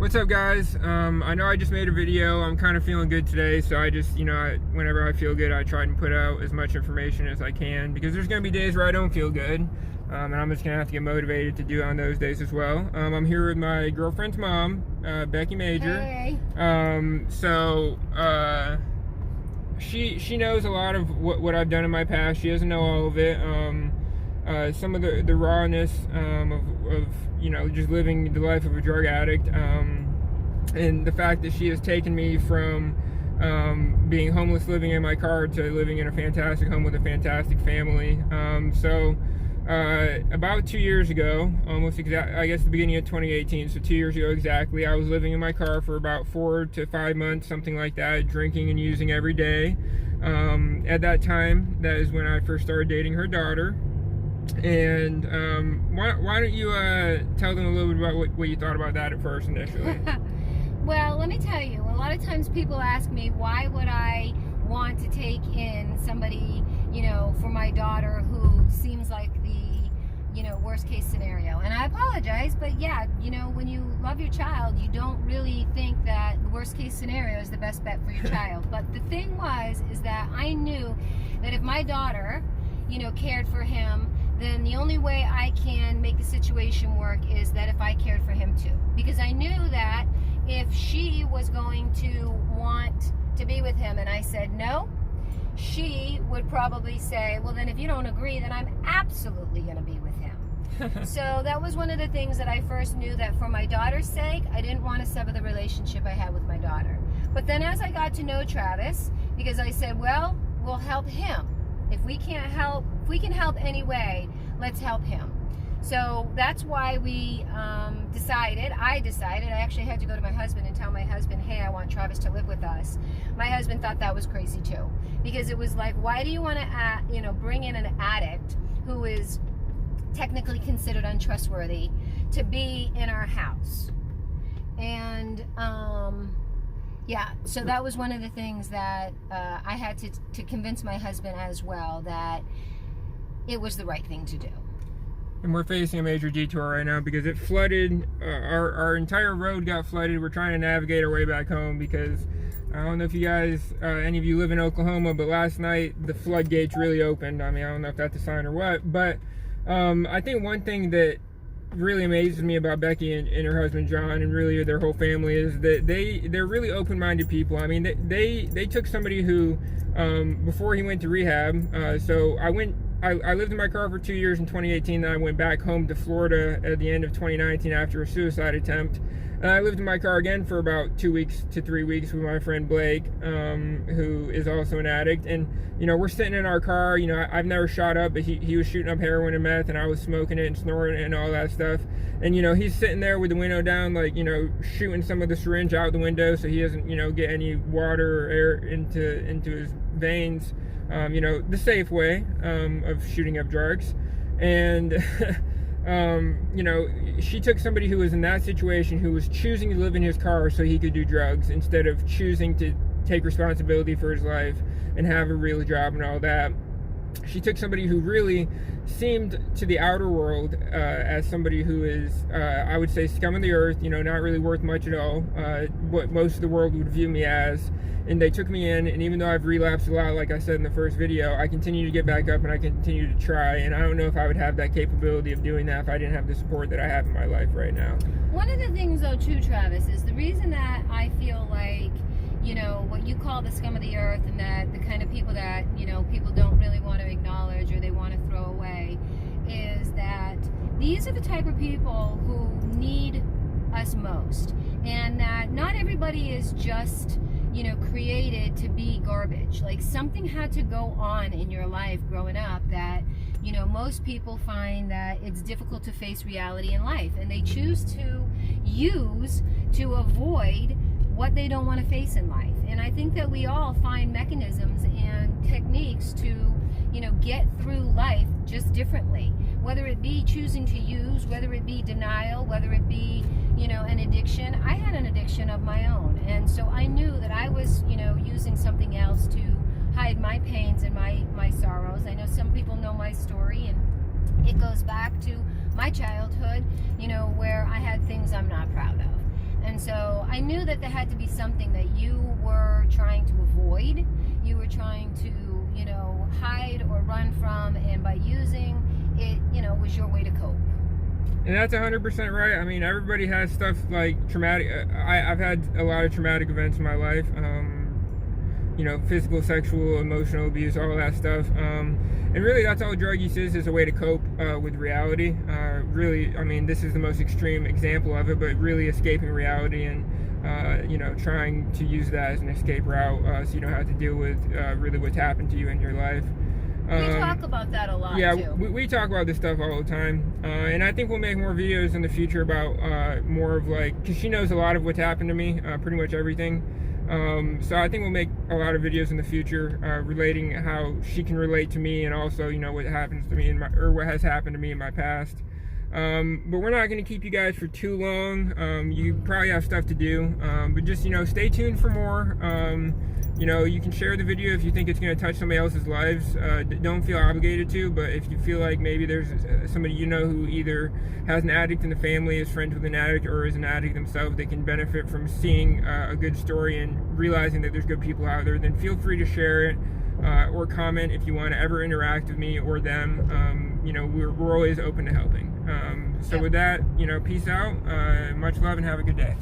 What's up, guys? I know I just made a video. I'm kind of feeling good today, so I just, whenever I feel good, I try and put out as much information as I can, because there's going to be days where I don't feel good, and I'm just going to have to get motivated to do it on those days as well. I'm here with my girlfriend's mom, Becky Major. Hey. She knows a lot of what I've done in my past. She doesn't know all of it. Some of the rawness of just living the life of a drug addict, and the fact that she has taken me from being homeless, living in my car, to living in a fantastic home with a fantastic family. About 2 years ago, I guess the beginning of 2018, so 2 years ago exactly, I was living in my car for about 4 to 5 months, something like that, drinking and using every day. At that time, that is when I first started dating her daughter. And why don't you tell them a little bit about what you thought about that at first initially? Well, let me tell you, a lot of times people ask me, why would I want to take in somebody, for my daughter who seems like the, worst case scenario. And I apologize, but yeah, when you love your child, you don't really think that the worst case scenario is the best bet for your child. But the thing is that I knew that if my daughter, cared for him, then the only way I can make the situation work is that if I cared for him too. Because I knew that if she was going to want to be with him and I said no, she would probably say, well, then if you don't agree, then I'm absolutely going to be with him. So that was one of the things that I first knew, that for my daughter's sake, I didn't want to sever the relationship I had with my daughter. But then as I got to know Travis, because I said, well, we'll help him. If we can help anyway, let's help him. So that's why we I actually had to go to my husband and tell my husband, hey, I want Travis to live with us. My husband thought that was crazy too, because it was like, why do you want to bring in an addict who is technically considered untrustworthy to be in our house? And yeah, so that was one of the things that I had to convince my husband as well, that it was the right thing to do. And we're facing a major detour right now because it flooded. Our entire road got flooded. We're trying to navigate our way back home because I don't know if you guys, any of you live in Oklahoma, but last night the floodgates really opened. I mean, I don't know if that's a sign or what, but I think one thing that really amazes me about Becky and her husband John, and really their whole family, is that they're really open-minded people. I mean, they took somebody who before he went to rehab, so I lived in my car for 2 years in 2018, then I went back home to Florida at the end of 2019 after a suicide attempt. And I lived in my car again for about 2 weeks to 3 weeks with my friend Blake, who is also an addict. And, we're sitting in our car. I've never shot up, but he was shooting up heroin and meth, and I was smoking it and snorting it and all that stuff. And, he's sitting there with the window down, like, shooting some of the syringe out the window so he doesn't, get any water or air into his veins. The safe way of shooting up drugs. And she took somebody who was in that situation, who was choosing to live in his car so he could do drugs, instead of choosing to take responsibility for his life and have a real job and all that. She took somebody who really seemed to the outer world as somebody who is, I would say, scum of the earth, not really worth much at all, what most of the world would view me as. And they took me in, and even though I've relapsed a lot, like I said in the first video, I continue to get back up and I continue to try. And I don't know if I would have that capability of doing that if I didn't have the support that I have in my life right now. One of the things, though, too, Travis, is the reason that I feel like, what you call the scum of the earth, and that the kind of people that, people don't really want to acknowledge or they want to throw away, is that these are the type of people who need us most. And that not everybody is just, created to be garbage. Like, something had to go on in your life growing up that, most people find that it's difficult to face reality in life, and they choose to use to avoid what they don't want to face in life. And I think that we all find mechanisms and techniques to, get through life just differently. Whether it be choosing to use, whether it be denial, whether it be, an addiction. I had an addiction of my own. And so I knew that I was, using something else to hide my pains and my sorrows. I know some people know my story, and it goes back to my childhood, where I had things I'm not proud of. And so I knew that there had to be something that you were trying to avoid, you were trying to, you know, hide or run from, and by using it, you know, was your way to cope. And that's 100% right. I mean, everybody has stuff like traumatic. I've had a lot of traumatic events in my life. You know, physical, sexual, emotional abuse, all that stuff. And really, that's all drug use is a way to cope with reality. Really, I mean, this is the most extreme example of it, but really escaping reality and, you know, trying to use that as an escape route so you don't have to deal with really what's happened to you in your life. We talk about that a lot, yeah, too. We talk about this stuff all the time. And I think we'll make more videos in the future about more of like, because she knows a lot of what's happened to me, pretty much everything. So I think we'll make a lot of videos in the future relating how she can relate to me, and also, you know, what happens to me or what has happened to me in my past. But we're not going to keep you guys for too long. You probably have stuff to do, but just, you know, stay tuned for more. You know, you can share the video if you think it's going to touch somebody else's lives. Don't feel obligated to, but if you feel like maybe there's somebody you know who either has an addict in the family, is friends with an addict, or is an addict themselves, they can benefit from seeing a good story and realizing that there's good people out there, then feel free to share it or comment if you want to ever interact with me or them. You know, we're always open to helping. So with that, you know, peace out, much love, and have a good day.